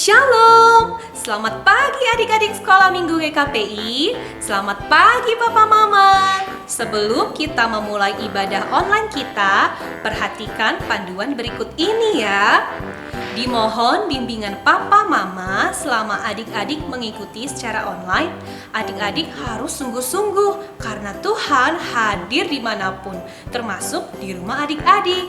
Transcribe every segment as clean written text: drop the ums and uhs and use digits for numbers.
Shalom, selamat pagi adik-adik sekolah minggu GKPI. Selamat pagi Papa Mama. Sebelum kita memulai ibadah online kita, perhatikan panduan berikut ini ya. Dimohon bimbingan Papa Mama selama adik-adik mengikuti secara online. Adik-adik harus sungguh-sungguh karena Tuhan hadir dimanapun, termasuk di rumah adik-adik.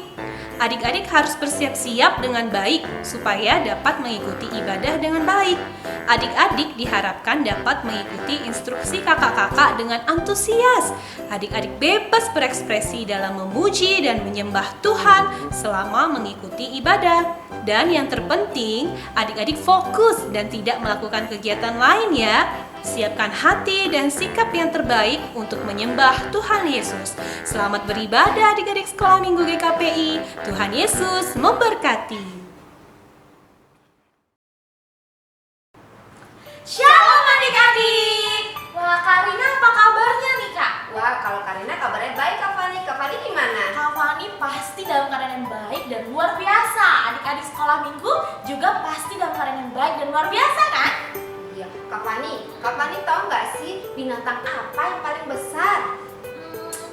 Adik-adik harus bersiap-siap dengan baik supaya dapat mengikuti ibadah dengan baik. Adik-adik diharapkan dapat mengikuti instruksi kakak-kakak dengan antusias. Adik-adik bebas berekspresi dalam memuji dan menyembah Tuhan selama mengikuti ibadah. Dan yang terpenting, adik-adik fokus dan tidak melakukan kegiatan lain ya. Siapkan hati dan sikap yang terbaik untuk menyembah Tuhan Yesus. Selamat beribadah adik-adik sekolah minggu GKPI. Tuhan Yesus memberkati. Shalom adik-adik. Wah, Karina apa kabarnya nih Kak? Wah, kalau Karina kabarnya baik Kak Fani. Kak Fani gimana? Kak Fani pasti dalam keadaan yang baik dan luar biasa. Adik-adik sekolah minggu juga pasti dalam keadaan yang baik dan luar biasa kan? Iya, Kak Fani tahu nggak sih binatang apa yang paling besar?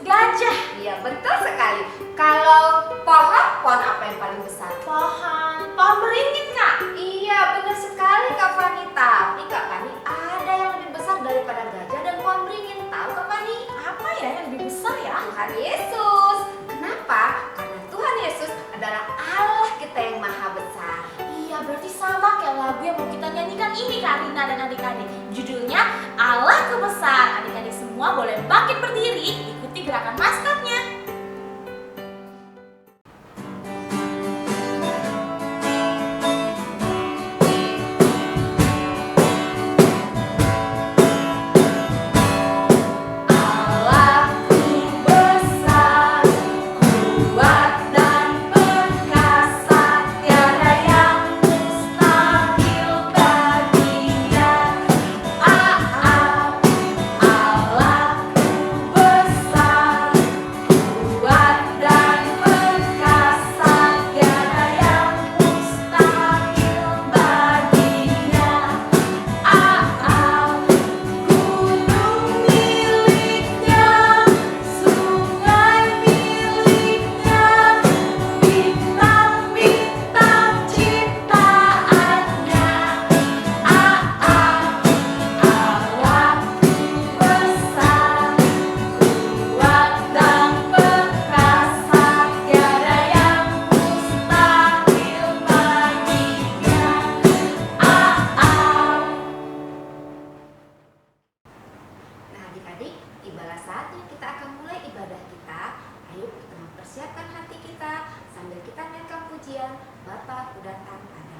Gajah. Iya, betul sekali. Kalau pohon apa yang paling besar? Pohon beringin Kak. Iya, benar sekali Kak Fani. Tapi Kak Fani ada yang lebih besar daripada gajah dan pohon beringin. Tahu Kak Fani? Apa ya yang lebih besar ya? Tuhan Yesus. Kenapa? Karena Tuhan Yesus adalah Allah kita yang maha besar. Iya, berarti sama kayak lagu yang mau kita nyanyikan ini Karina dan adik-adik. Judulnya Allah Besar. Adik-adik semua boleh bangkit berdiri, ikuti gerakan maskotnya. Adik-adik, tibalah saatnya kita akan mulai ibadah kita. Ayo kita mempersiapkan hati kita sambil kita naikkan pujian Bapa ku datang padamu.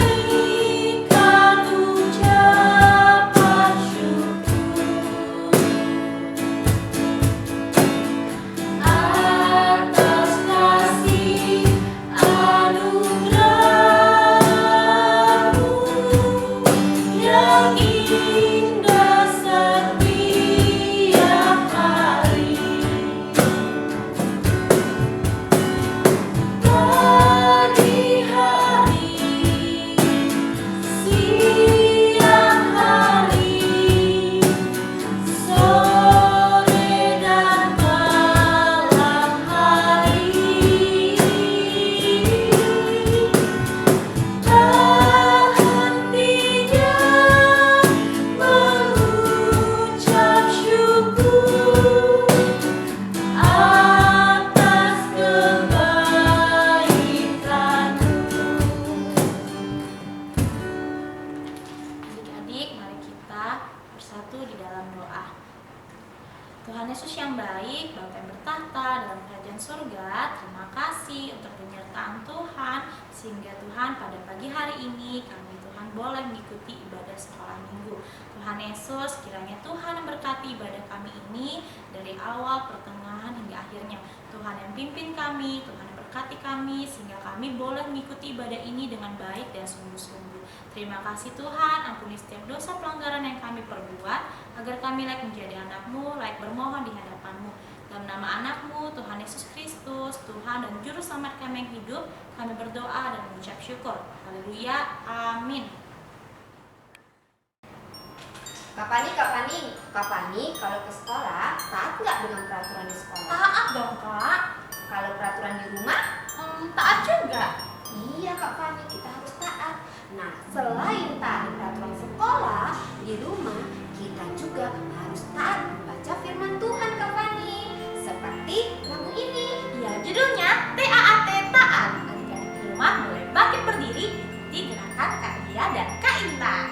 Naikkan ucapan ya. Terima kasih untuk penyertaan Tuhan, sehingga Tuhan pada pagi hari ini kami Tuhan boleh mengikuti ibadah sekolah minggu. Tuhan Yesus, kiranya Tuhan yang berkati ibadah kami ini dari awal, pertengahan hingga akhirnya. Tuhan yang pimpin kami, Tuhan yang berkati kami, sehingga kami boleh mengikuti ibadah ini dengan baik dan sungguh-sungguh. Terima kasih Tuhan, ampuni setiap dosa pelanggaran yang kami perbuat, agar kami layak menjadi anak-Mu, layak bermohon di hadapan-Mu. Dalam nama anak-Mu, Tuhan Yesus Kristus, Tuhan dan Juru Selamat kami yang hidup, kami berdoa dan mengucap syukur. Haleluya, amin. Kak Fani, kalau ke sekolah taat nggak dengan peraturan di sekolah? Taat dong Kak. Kalau peraturan di rumah? Taat juga. Iya Kak Fani, kita harus taat. Nah, selain taat peraturan sekolah, di rumah kita juga harus taat membaca firman Tuhan Kak Fani. Seperti lagu ini. Ya, judulnya TAAT, taat. Adik-adik di rumah boleh bangkit berdiri, ikuti gerakan Kak Dia dan Kak Intan.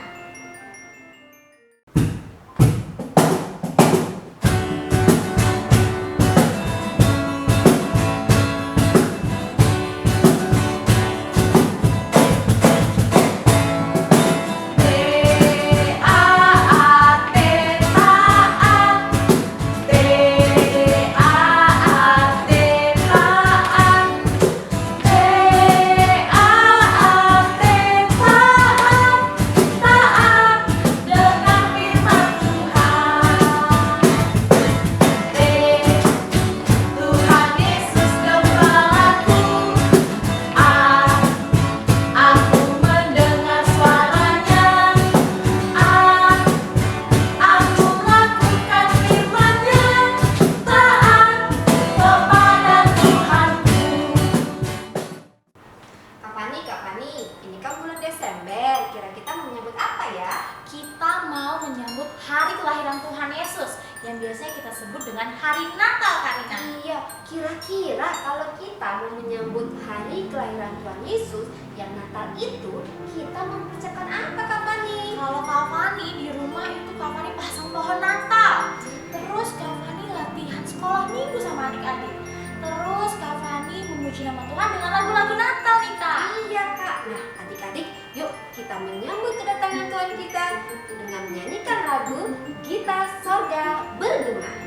Ini kan bulan Desember, kira kita mau menyambut apa ya? Kita mau menyambut hari kelahiran Tuhan Yesus yang biasanya kita sebut dengan hari Natal, Kak Nina. Iya, kira-kira kalau kita mau menyambut hari kelahiran Tuhan Yesus yang Natal itu, kita mempersiapkan apa Kak Fani? Kalau Kak Fani di rumah itu Kak Fani pasang pohon Natal. Terus Kak Fani latihan sekolah minggu sama adik-adik. Terus Kak Fani memuji nama Tuhan dengan lagu-lagu Natal nih Kak. Iya Kak. Nah adik-adik, yuk kita menyambut kedatangan Tuhan kita dengan menyanyikan lagu Kita Sorga Bergema.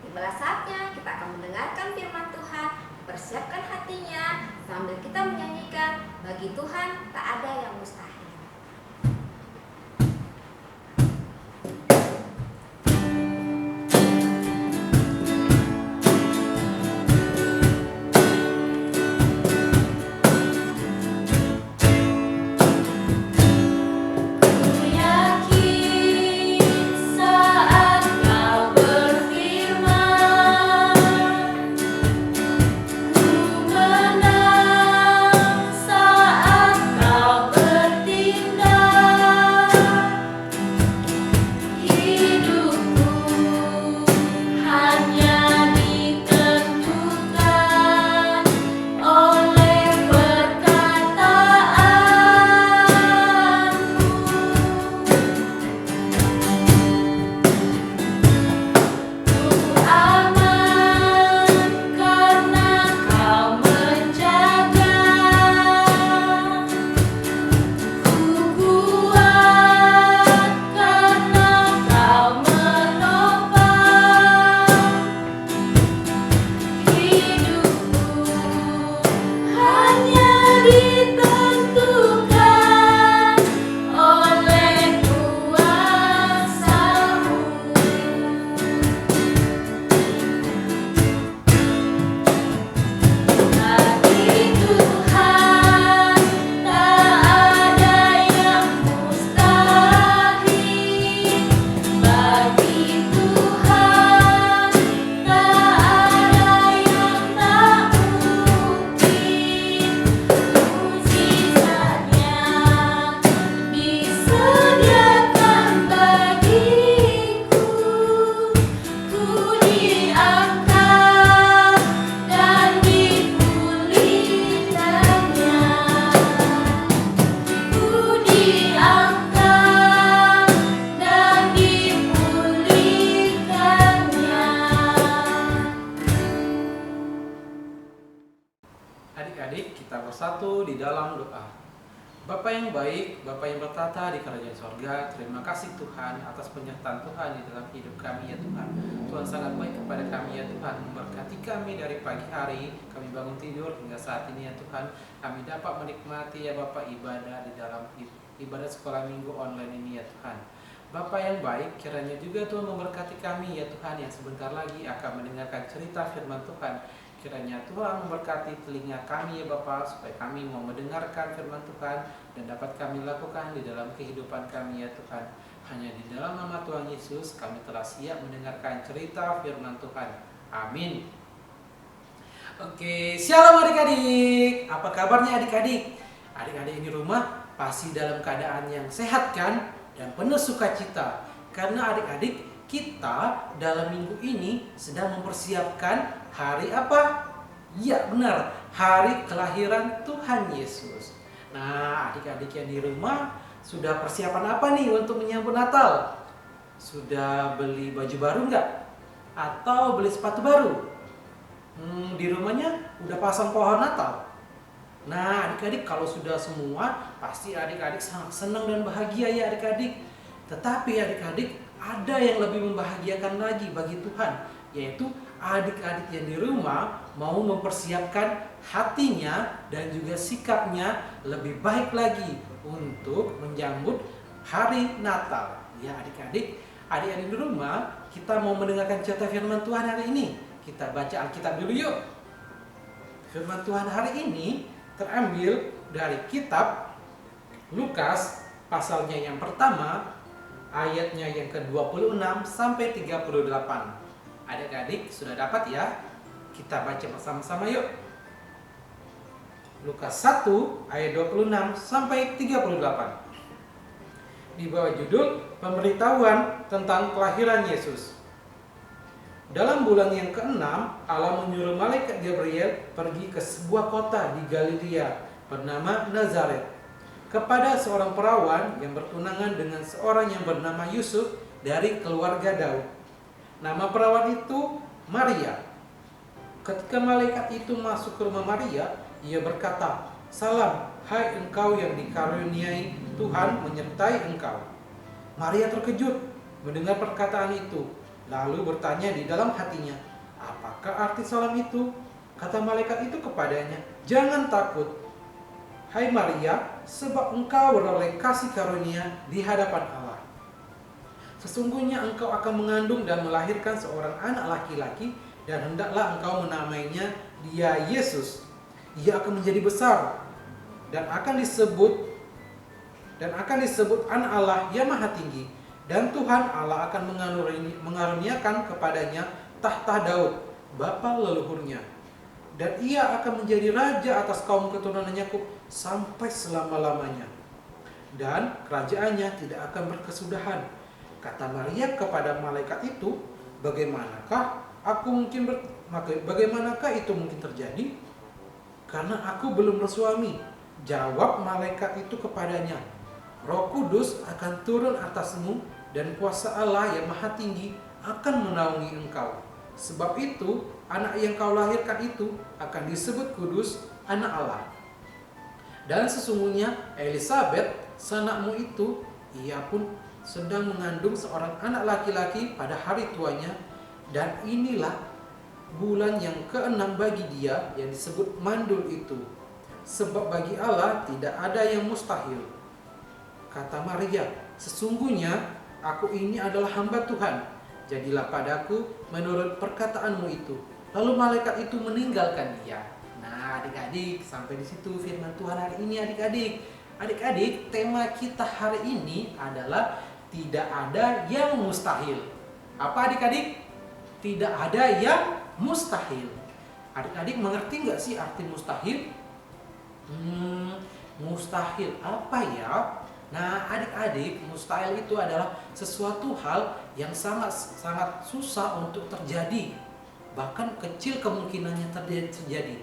Tibalah saatnya kita akan mendengarkan firman Tuhan, persiapkan hatinya sambil kita menyanyikan bagi Tuhan tak ada yang mustahil. Saat kau ditentukan oleh kuasa-Mu. Bagi Tuhan tak ada yang mustahil. Bagi Tuhan tak ada yang tak mungkin. Mujizatnya disediakan bagiku. Ku diangkat dan dipulihkannya. Ku diangkat dan dipulihkannya. Adik-adik, kita bersatu di dalam doa. Bapa yang baik, Bapa yang bertata di kerajaan sorga, terima kasih Tuhan atas penyertaan Tuhan di dalam hidup kami ya Tuhan. Tuhan sangat baik kepada kami ya Tuhan, memberkati kami dari pagi hari, kami bangun tidur hingga saat ini ya Tuhan. Kami dapat menikmati ya Bapa ibadah di dalam ibadah sekolah minggu online ini ya Tuhan. Bapa yang baik, kiranya juga Tuhan memberkati kami ya Tuhan yang sebentar lagi akan mendengarkan cerita firman Tuhan. Kiranya Tuhan memberkati telinga kami ya Bapa, supaya kami mau mendengarkan firman Tuhan dan dapat kami lakukan di dalam kehidupan kami ya Tuhan. Hanya di dalam nama Tuhan Yesus kami telah siap mendengarkan cerita firman Tuhan. Amin. Oke, shalom adik-adik. Apa kabarnya adik-adik? Adik-adik di rumah pasti dalam keadaan yang sehat kan? Dan penuh sukacita. Karena adik-adik kita dalam minggu ini sedang mempersiapkan hari apa? Ya benar, hari kelahiran Tuhan Yesus. Nah, adik-adik yang di rumah sudah persiapan apa nih untuk menyambut Natal? Sudah beli baju baru nggak? Atau beli sepatu baru? Di rumahnya udah pasang pohon Natal? Nah, adik-adik kalau sudah semua, pasti adik-adik sangat senang dan bahagia ya adik-adik. Tetapi adik-adik, ada yang lebih membahagiakan lagi bagi Tuhan, yaitu adik-adik yang di rumah mau mempersiapkan hatinya dan juga sikapnya lebih baik lagi untuk menyambut hari Natal. Ya adik-adik, adik-adik di rumah, kita mau mendengarkan cerita firman Tuhan hari ini. Kita baca Alkitab dulu yuk. Firman Tuhan hari ini terambil dari kitab Lukas pasalnya yang pertama, ayatnya yang ke-26 sampai 38. Adik-adik sudah dapat ya? Kita baca bersama-sama yuk. Lukas 1 ayat 26 sampai 38. Di bawah judul pemberitahuan tentang kelahiran Yesus. Dalam bulan yang ke-6, Allah menyuruh malaikat Gabriel pergi ke sebuah kota di Galilea bernama Nazaret, kepada seorang perawan yang bertunangan dengan seorang yang bernama Yusuf dari keluarga Daud. Nama perawan itu Maria. Ketika malaikat itu masuk ke rumah Maria, ia berkata, "Salam, hai engkau yang dikaruniai Tuhan menyertai engkau." Maria terkejut mendengar perkataan itu, lalu bertanya di dalam hatinya, "Apakah arti salam itu?" Kata malaikat itu kepadanya, "Jangan takut, hai Maria, sebab engkau beroleh kasih karunia di hadapan Allah. Sesungguhnya engkau akan mengandung dan melahirkan seorang anak laki-laki, dan hendaklah engkau menamainya Dia Yesus. Ia akan menjadi besar dan akan disebut anak Allah yang Maha Tinggi, dan Tuhan Allah akan mengaruniakan kepadanya tahta Daud, bapa leluhurnya. Dan ia akan menjadi raja atas kaum keturunan Yakub sampai selama-lamanya. Dan kerajaannya tidak akan berkesudahan." Kata Maria kepada malaikat itu, bagaimanakah itu mungkin terjadi? Karena aku belum bersuami." Jawab malaikat itu kepadanya, "Roh Kudus akan turun atasmu, dan kuasa Allah yang Maha Tinggi akan menaungi engkau. Sebab itu, anak yang kau lahirkan itu akan disebut kudus, anak Allah. Dan sesungguhnya Elisabet, sanakmu itu, ia pun sedang mengandung seorang anak laki-laki pada hari tuanya, dan inilah bulan yang ke-6 bagi dia yang disebut mandul itu. sebab bagi Allah tidak ada yang mustahil. Kata Maria, sesungguhnya aku ini adalah hamba Tuhan. Jadilah padaku menurut perkataanmu itu. Lalu malaikat itu meninggalkan dia. Nah, adik-adik, sampai di situ firman Tuhan hari ini adik-adik. Adik-adik, tema kita hari ini adalah tidak ada yang mustahil. Apa adik-adik? Tidak ada yang mustahil. Adik-adik mengerti nggak sih arti mustahil? Mustahil apa ya? Nah, adik-adik, mustahil itu adalah sesuatu hal yang sangat susah untuk terjadi. Bahkan kecil kemungkinannya terjadi.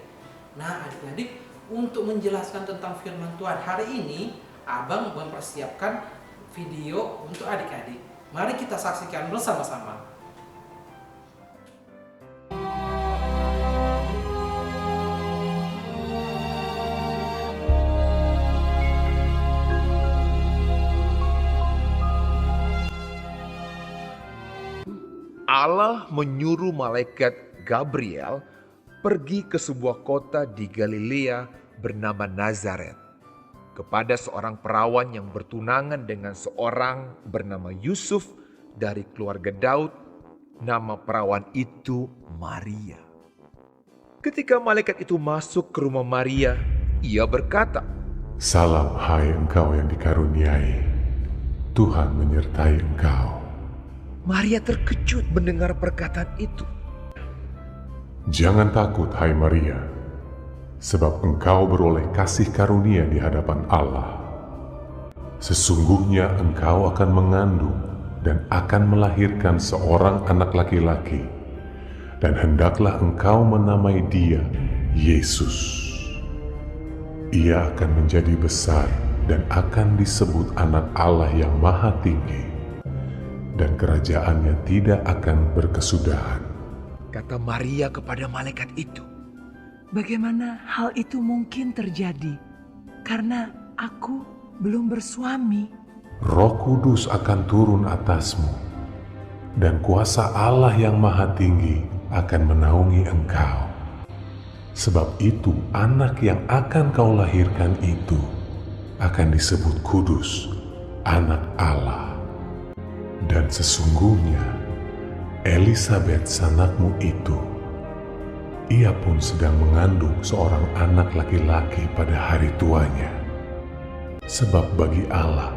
Nah, adik-adik, untuk menjelaskan tentang firman Tuhan hari ini, Abang mempersiapkan video untuk adik-adik. Mari kita saksikan bersama-sama. Allah menyuruh malaikat Gabriel pergi ke sebuah kota di Galilea bernama Nazaret kepada seorang perawan yang bertunangan dengan seorang bernama Yusuf dari keluarga Daud. Nama perawan itu Maria. Ketika malaikat itu masuk ke rumah Maria, ia berkata, "Salam hai engkau yang dikaruniai, Tuhan menyertai engkau." Maria terkejut mendengar perkataan itu. Jangan takut hai Maria, sebab engkau beroleh kasih karunia di hadapan Allah. Sesungguhnya engkau akan mengandung dan akan melahirkan seorang anak laki-laki, dan hendaklah engkau menamai dia Yesus. Ia akan menjadi besar dan akan disebut anak Allah yang Maha Tinggi, dan kerajaannya tidak akan berkesudahan. Kata Maria kepada malaikat itu, "Bagaimana hal itu mungkin terjadi? Karena aku belum bersuami." Roh Kudus akan turun atasmu, dan kuasa Allah yang Maha Tinggi akan menaungi engkau. Sebab itu anak yang akan kau lahirkan itu akan disebut kudus, anak Allah. Dan sesungguhnya Elisabet sanakmu itu, ia pun sedang mengandung seorang anak laki-laki pada hari tuanya. Sebab bagi Allah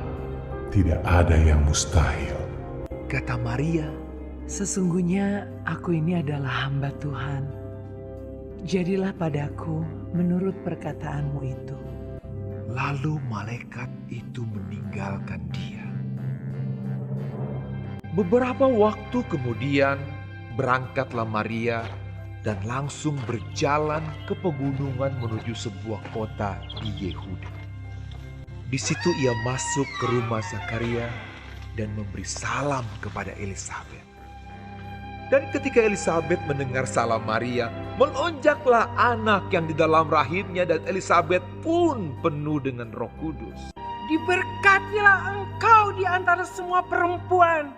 tidak ada yang mustahil. kata Maria, "Sesungguhnya aku ini adalah hamba Tuhan. Jadilah padaku menurut perkataanmu itu." lalu malaikat itu meninggalkan dia. Beberapa waktu kemudian berangkatlah Maria dan langsung berjalan ke pegunungan menuju sebuah kota di Yehuda. Di situ ia masuk ke rumah Zakaria dan memberi salam kepada Elisabet. Dan ketika Elisabet mendengar salam Maria, melonjaklah anak yang di dalam rahimnya, dan Elisabet pun penuh dengan Roh Kudus. Diberkatilah engkau di antara semua perempuan.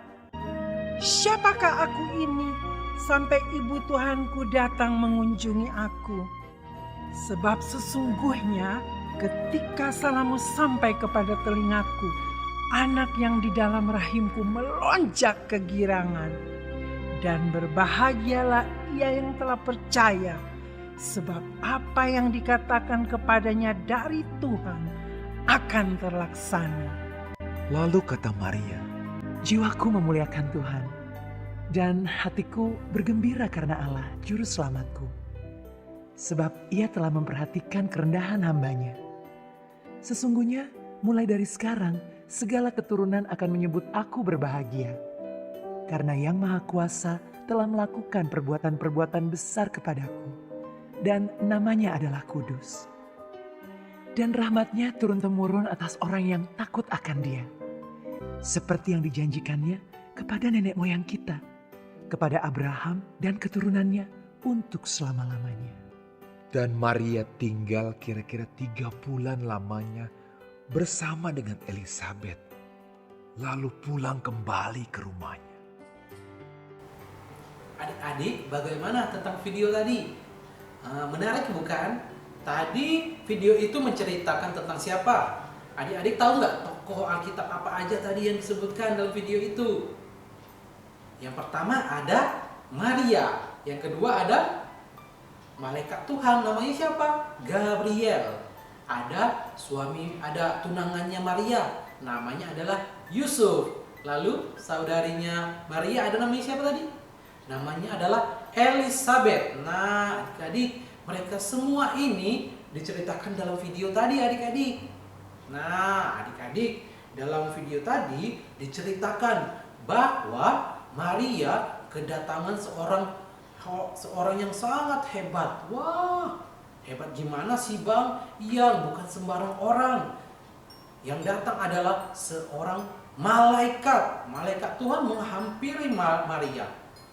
Siapakah aku ini sampai ibu Tuhanku datang mengunjungi aku? Sebab sesungguhnya ketika salammu sampai kepada telingaku, anak yang di dalam rahimku melonjak kegirangan. Dan berbahagialah ia yang telah percaya, sebab apa yang dikatakan kepadanya dari Tuhan akan terlaksana. Lalu kata Maria, Jiwaku memuliakan Tuhan, dan hatiku bergembira karena Allah, Juru Selamatku. Sebab ia telah memperhatikan kerendahan hambanya. Sesungguhnya mulai dari sekarang, segala keturunan akan menyebut aku berbahagia. Karena Yang Maha Kuasa telah melakukan perbuatan-perbuatan besar kepadaku, dan namanya adalah kudus. Dan rahmatnya turun-temurun atas orang yang takut akan Dia, seperti yang dijanjikannya kepada nenek moyang kita, kepada Abraham dan keturunannya untuk selama-lamanya. dan Maria tinggal kira-kira 3 bulan lamanya bersama dengan Elisabet, lalu pulang kembali ke rumahnya. Adik-adik, bagaimana tentang video tadi? Menarik bukan? Tadi video itu menceritakan tentang siapa? Adik-adik tahu nggak tokoh Alkitab apa aja tadi yang disebutkan dalam video itu? Yang pertama ada Maria, yang kedua ada malaikat Tuhan, namanya siapa? Gabriel. Ada tunangannya Maria, namanya adalah Yusuf. Lalu saudarinya Maria ada namanya siapa tadi? Namanya adalah Elizabeth. Nah, adik-adik, mereka semua ini diceritakan dalam video tadi, adik-adik. Nah, adik-adik, dalam video tadi diceritakan bahwa Maria kedatangan seorang yang sangat hebat. Wah, hebat gimana sih Bang? Yang bukan sembarang orang. Yang datang adalah seorang malaikat. Malaikat Tuhan menghampiri Maria.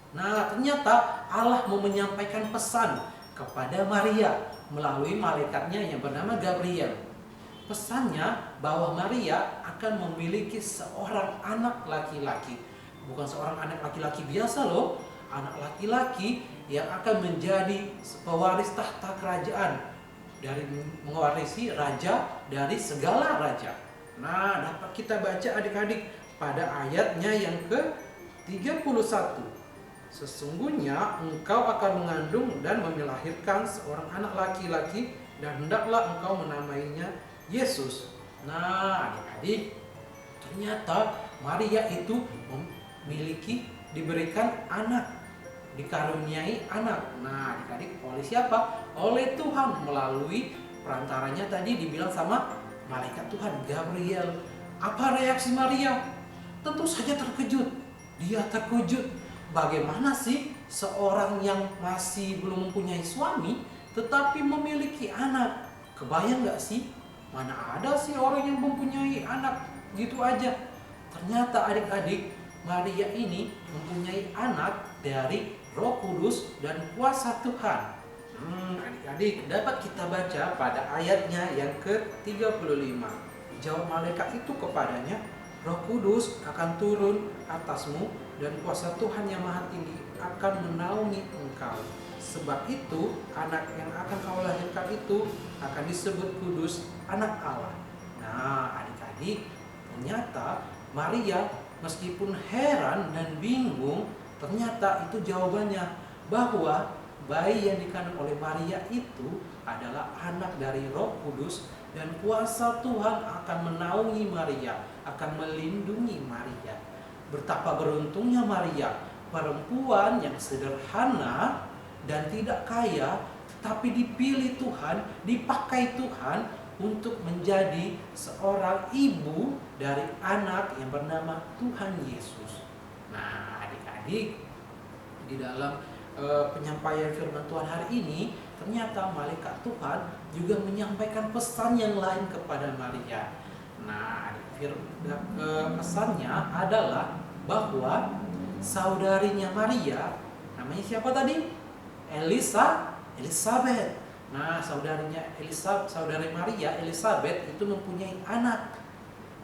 Nah, ternyata Allah mau menyampaikan pesan kepada Maria melalui malaikatnya yang bernama Gabriel. Pesannya bahwa Maria akan memiliki seorang anak laki-laki. Bukan seorang anak laki-laki biasa loh, anak laki-laki yang akan menjadi pewaris tahta kerajaan, dari mewarisi raja dari segala raja. Nah, dapat kita baca adik-adik pada ayatnya yang ke-31. Sesungguhnya engkau akan mengandung dan melahirkan seorang anak laki-laki, dan hendaklah engkau menamainya Yesus. Nah, adik-adik, ternyata Maria itu diberikan anak, dikaruniai anak. Nah, adik-adik, oleh siapa? Oleh Tuhan, melalui perantaranya tadi dibilang sama malaikat Tuhan, Gabriel. Apa reaksi Maria? Tentu saja terkejut. Dia terkejut. Bagaimana sih seorang yang masih belum mempunyai suami tetapi memiliki anak? Kebayang gak sih? Mana ada sih orang yang mempunyai anak gitu aja? Ternyata adik-adik, Maria ini mempunyai anak dari Roh Kudus dan kuasa Tuhan. Adik-adik, dapat kita baca pada ayatnya yang ke-35. Jawab malaikat itu kepadanya, Roh Kudus akan turun atasmu dan kuasa Tuhan yang Maha Tinggi akan menaungi engkau. Sebab itu anak yang akan kau lahirkan itu akan disebut kudus, anak Allah. Nah, adik-adik, ternyata Maria meskipun heran dan bingung, ternyata itu jawabannya, bahwa bayi yang dikandung oleh Maria itu adalah anak dari Roh Kudus, dan kuasa Tuhan akan menaungi Maria, akan melindungi Maria. Betapa beruntungnya Maria, perempuan yang sederhana dan tidak kaya, tapi dipilih Tuhan, dipakai Tuhan untuk menjadi seorang ibu dari anak yang bernama Tuhan Yesus. Nah, adik-adik, di dalam penyampaian firman Tuhan hari ini, ternyata malaikat Tuhan juga menyampaikan pesan yang lain kepada Maria. Nah, pesannya adalah bahwa saudarinya Maria, namanya siapa tadi? Elizabeth. Nah, saudari Maria, Elizabeth itu mempunyai anak.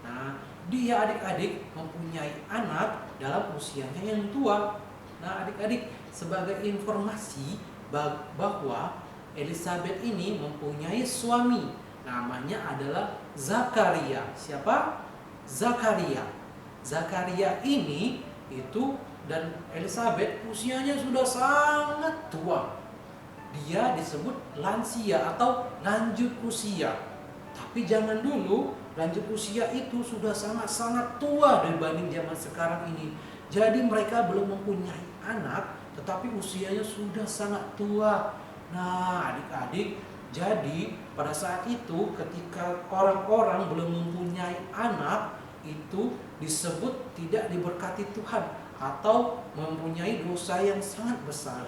Nah, dia adik-adik mempunyai anak dalam usianya yang tua. Nah, adik-adik, sebagai informasi bahwa Elizabeth ini mempunyai suami, namanya adalah Zakaria. Siapa? Zakaria. Zakaria ini itu dan Elizabeth usianya sudah sangat tua. Dia disebut lansia atau lanjut usia. Tapi zaman dulu lanjut usia itu sudah sangat-sangat tua dibanding zaman sekarang ini. Jadi mereka belum mempunyai anak, tetapi usianya sudah sangat tua. Nah, adik-adik, jadi pada saat itu ketika orang-orang belum mempunyai anak, itu disebut tidak diberkati Tuhan atau mempunyai dosa yang sangat besar.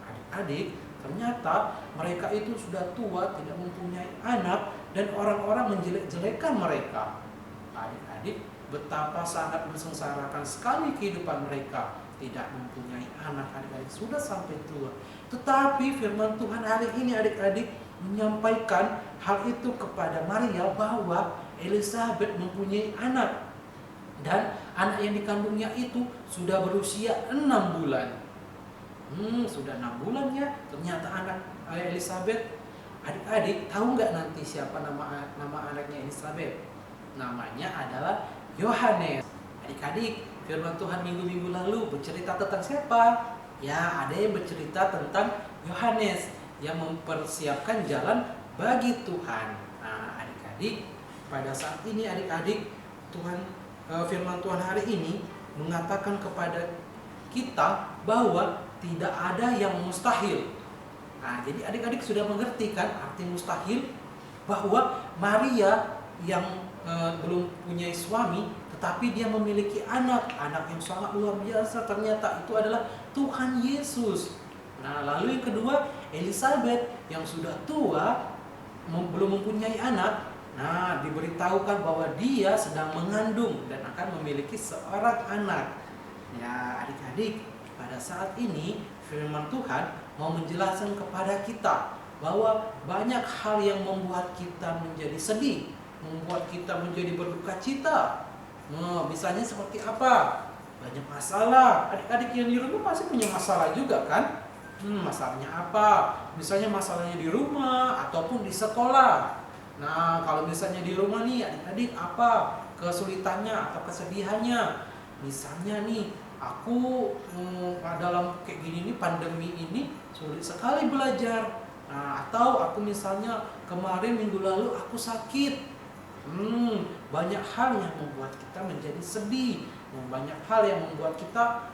Adik-adik, ternyata mereka itu sudah tua, tidak mempunyai anak, dan orang-orang menjelek-jelekan mereka. Adik-adik, betapa sangat mensengsarakan sekali kehidupan mereka, tidak mempunyai anak. Adik-adik sudah sampai tua. Tetapi firman Tuhan hari ini, adik-adik, menyampaikan hal itu kepada Maria, bahwa Elizabeth mempunyai anak, dan anak yang dikandungnya itu sudah berusia 6 bulan. Sudah 6 bulan ya. Ternyata anak Elizabeth Adik-adik tahu nggak nanti siapa nama anaknya Elizabeth? Namanya adalah Yohanes. Adik-adik, firman Tuhan minggu-minggu lalu bercerita tentang siapa? Ya, ada yang bercerita tentang Yohanes yang mempersiapkan jalan bagi Tuhan. Nah, adik-adik, pada saat ini adik-adik, firman Tuhan hari ini mengatakan kepada kita bahwa tidak ada yang mustahil. Nah, jadi adik-adik sudah mengerti kan arti mustahil, bahwa Maria yang belum punya suami tetapi dia memiliki anak yang sangat luar biasa, ternyata itu adalah Tuhan Yesus. Nah, lalu yang kedua, Elizabeth yang sudah tua belum mempunyai anak. Nah, diberitahukan bahwa dia sedang mengandung dan akan memiliki seorang anak. Ya, adik-adik, pada saat ini firman Tuhan mau menjelaskan kepada kita bahwa banyak hal yang membuat kita menjadi sedih, membuat kita menjadi berduka cita. Misalnya seperti apa? Banyak masalah. Adik-adik yang di rumah pasti punya masalah juga kan? Masalahnya apa? Misalnya masalahnya di rumah ataupun di sekolah. Nah, kalau misalnya di rumah nih adik-adik, apa kesulitannya atau kesedihannya? Misalnya nih, aku dalam kayak gini nih, pandemi ini sulit sekali belajar. Nah, atau aku misalnya kemarin minggu lalu aku sakit. Banyak hal yang membuat kita menjadi sedih. Banyak hal yang membuat kita,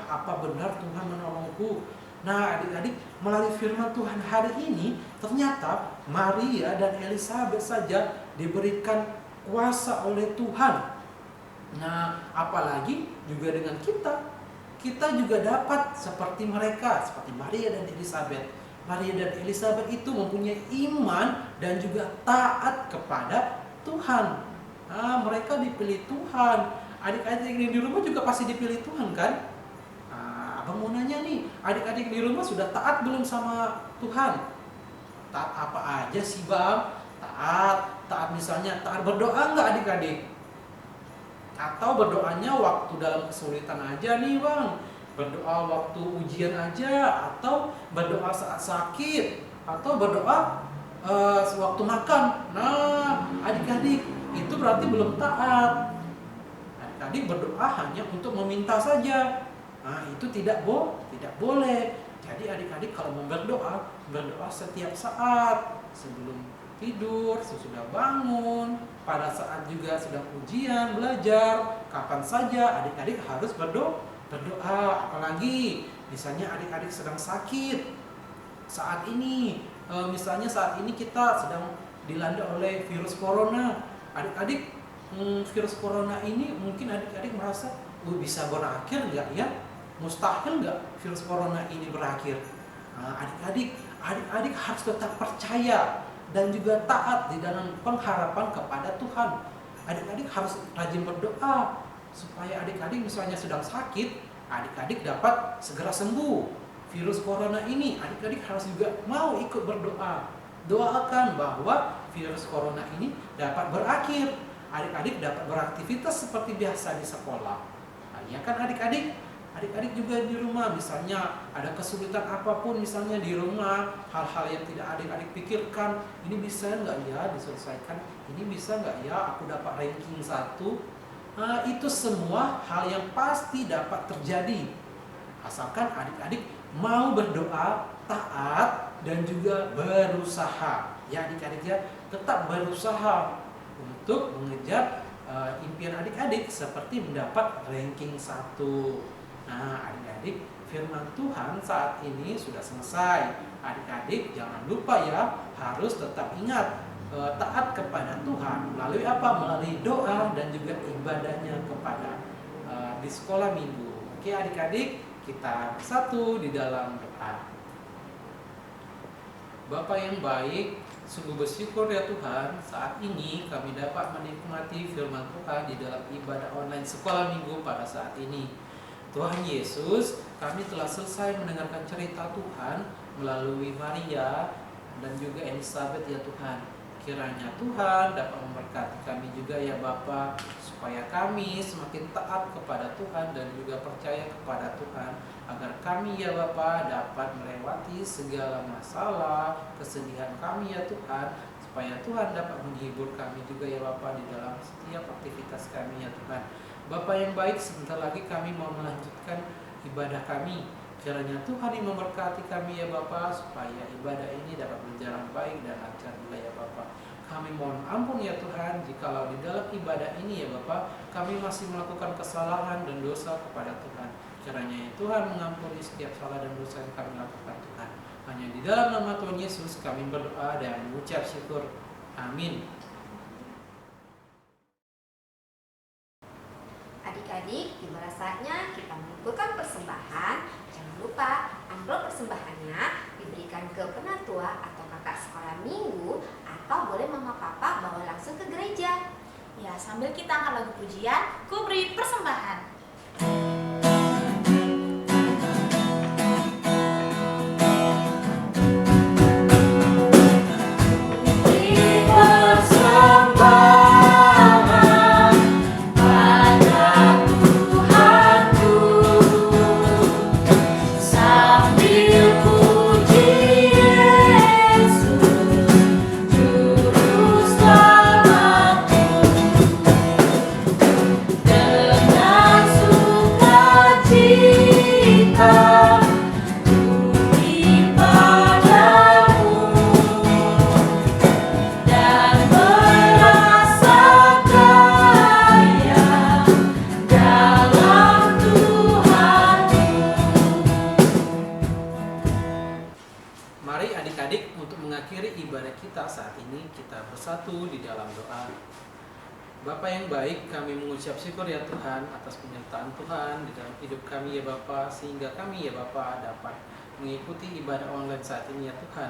apa benar Tuhan menolongku? Nah, adik-adik, melalui firman Tuhan hari ini, ternyata Maria dan Elizabeth saja diberikan kuasa oleh Tuhan. Nah, apalagi juga dengan kita juga dapat seperti mereka, seperti Maria dan Elizabeth. Maria dan Elizabeth itu mempunyai iman dan juga taat kepada Tuhan. Nah, mereka dipilih Tuhan. Adik-adik yang di rumah juga pasti dipilih Tuhan kan? Abang mau nanya nih, adik-adik di rumah sudah taat belum sama Tuhan? Taat apa aja sih Bang? Taat misalnya, taat berdoa nggak adik-adik? Atau berdoanya waktu dalam kesulitan aja nih Bang? Berdoa waktu ujian aja? Atau berdoa saat sakit? Atau berdoa waktu makan? Nah, adik-adik, itu berarti belum taat. Adik-adik berdoa hanya untuk meminta saja. Nah, itu tidak boleh. Jadi adik-adik kalau mau berdoa setiap saat, sebelum tidur, sesudah bangun, pada saat juga sedang ujian, belajar, kapan saja adik-adik harus berdoa. Apalagi misalnya adik-adik sedang sakit saat ini, misalnya saat ini kita sedang dilanda oleh virus corona. Adik-adik, virus corona ini mungkin adik-adik merasa bisa berakhir nggak ya? Mustahil nggak virus corona ini berakhir? Nah, adik-adik harus tetap percaya dan juga taat di dalam pengharapan kepada Tuhan. Adik-adik harus rajin berdoa supaya adik-adik misalnya sedang sakit, adik-adik dapat segera sembuh virus corona ini. Adik-adik harus juga mau ikut berdoa. Doakan bahwa virus corona ini dapat berakhir. Adik-adik dapat beraktivitas seperti biasa di sekolah. Nah, ya kan adik-adik? Adik-adik juga di rumah, misalnya ada kesulitan apapun misalnya di rumah, hal-hal yang tidak adik-adik pikirkan, ini bisa nggak ya diselesaikan, ini bisa nggak ya aku dapat ranking 1. Nah, itu semua hal yang pasti dapat terjadi asalkan adik-adik mau berdoa, taat, dan juga berusaha. Ya adik-adik ya, tetap berusaha untuk mengejar impian adik-adik seperti mendapat ranking 1. Nah, adik-adik, firman Tuhan saat ini sudah selesai. Adik-adik jangan lupa ya, harus tetap ingat taat kepada Tuhan melalui apa? Melalui doa dan juga ibadahnya kepada di sekolah minggu. Oke adik-adik, kita bersatu di dalam doa. Bapa yang baik, sungguh bersyukur ya Tuhan, saat ini kami dapat menikmati firman Tuhan di dalam ibadah online sekolah minggu pada saat ini. Tuhan Yesus, kami telah selesai mendengarkan cerita Tuhan melalui Maria dan juga Elizabeth ya Tuhan. Kiranya Tuhan dapat memberkati kami juga ya Bapa, supaya kami semakin taat kepada Tuhan dan juga percaya kepada Tuhan, agar kami ya Bapa dapat melewati segala masalah, kesedihan kami ya Tuhan, supaya Tuhan dapat menghibur kami juga ya Bapa di dalam setiap aktivitas kami ya Tuhan. Bapa yang baik, sebentar lagi kami mau melanjutkan ibadah kami. Kiranya Tuhan yang memberkati kami ya Bapa, supaya ibadah ini dapat berjalan baik dan lancar juga ya Bapa. Kami mohon ampun ya Tuhan, jikalau di dalam ibadah ini ya Bapa, kami masih melakukan kesalahan dan dosa kepada Tuhan. Kiranya ya Tuhan mengampuni setiap salah dan dosa yang kami lakukan Tuhan. Hanya di dalam nama Tuhan Yesus kami berdoa dan mengucap syukur. Amin. Adik-adik, tiba saatnya kita mengumpulkan persembahan. Jangan lupa amplop persembahannya diberikan ke penatua atau kakak sekolah minggu, atau boleh mama papa bawa langsung ke gereja. Ya, sambil kita angkat lagu pujian, ku beri persembahan. Mari adik-adik, untuk mengakhiri ibadah kita saat ini, kita bersatu di dalam doa. Bapa yang baik, kami mengucap syukur ya Tuhan atas penyertaan Tuhan di dalam hidup kami ya Bapa, sehingga kami ya Bapa dapat mengikuti ibadah online saat ini ya Tuhan.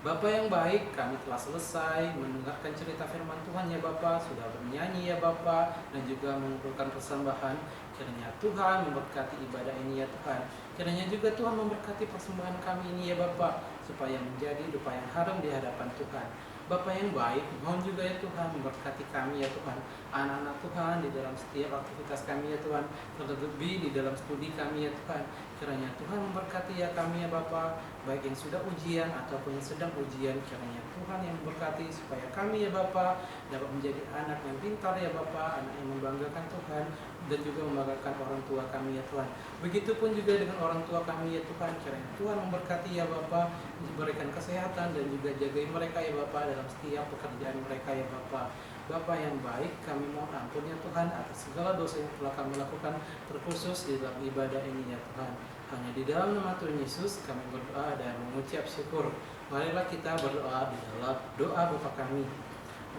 Bapa yang baik, kami telah selesai mendengarkan cerita firman Tuhan ya Bapa, sudah bernyanyi ya Bapa, dan juga mengumpulkan persembahan. Kiranya Tuhan memberkati ibadah ini ya Tuhan. Kiranya juga Tuhan memberkati persembahan kami ini ya Bapa, supaya menjadi doa yang harum di hadapan Tuhan. Bapa yang baik, mohon juga ya Tuhan memberkati kami ya Tuhan, anak-anak Tuhan di dalam setiap aktivitas kami ya Tuhan, terlebih di dalam studi kami ya Tuhan. Kiranya Tuhan memberkati ya kami ya Bapa, baik yang sudah ujian ataupun yang sedang ujian. Kiranya Tuhan yang memberkati supaya kami ya Bapa dapat menjadi anak yang pintar ya Bapa, anak yang membanggakan Tuhan dan juga membanggakan orang tua kami ya Tuhan. Begitupun juga dengan orang tua kami ya Tuhan. Kiranya Tuhan memberkati ya Bapa, diberikan kesehatan dan juga jagai mereka ya Bapa dalam setiap pekerjaan mereka ya Bapa. Bapa yang baik, kami mohon ampun ya Tuhan atas segala dosa yang telah kami lakukan, terkhusus di dalam ibadah ini ya Tuhan. Hanya di dalam nama Tuhan Yesus kami berdoa dan mengucap syukur. Marilah kita berdoa di dalam doa Bapa kami.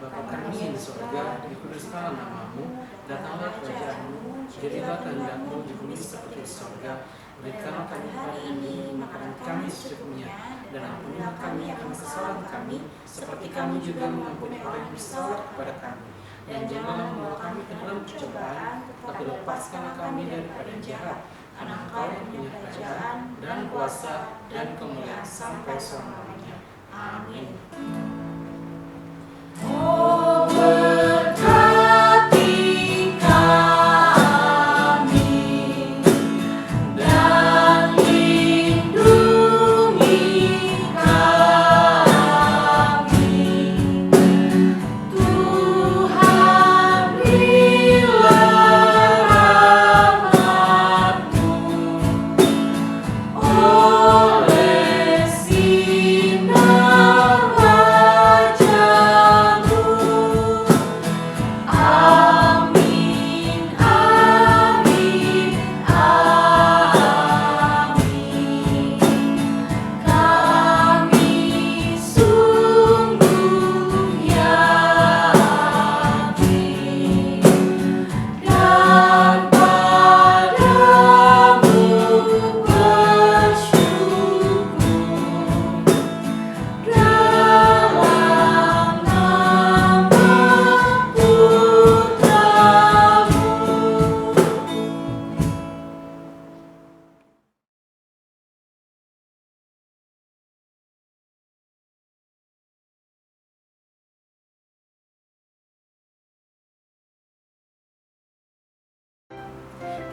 Bapa kami di surga, dikuduskanlah namamu, datanglah kerajaanmu, jadilah kehendakmu di bumi seperti di surga. Berikanlah kami hari ini makanan kami secukupnya, dan ampunilah kami akan kesalahan kami, seperti kami juga mengampuni orang yang bersalah kepada kami. Dan janganlah membawa kami ke dalam percobaan, tapi lepaskanlah kami daripada yang jahat. Karena Engkau yang punya kerajaan dan kuasa dan kemuliaan sampai selamanya. Amin. Oh, berkati kami dan lindungi kami, Tuhan berilah rahmat-Mu oleh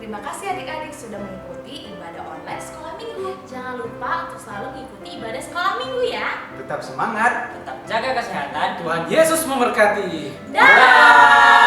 Terima kasih adik-adik sudah mengikuti ibadah online sekolah minggu. Jangan lupa untuk selalu mengikuti ibadah sekolah minggu ya. Tetap semangat. Tetap jaga kesehatan. Tuhan Yesus memberkati. Dah.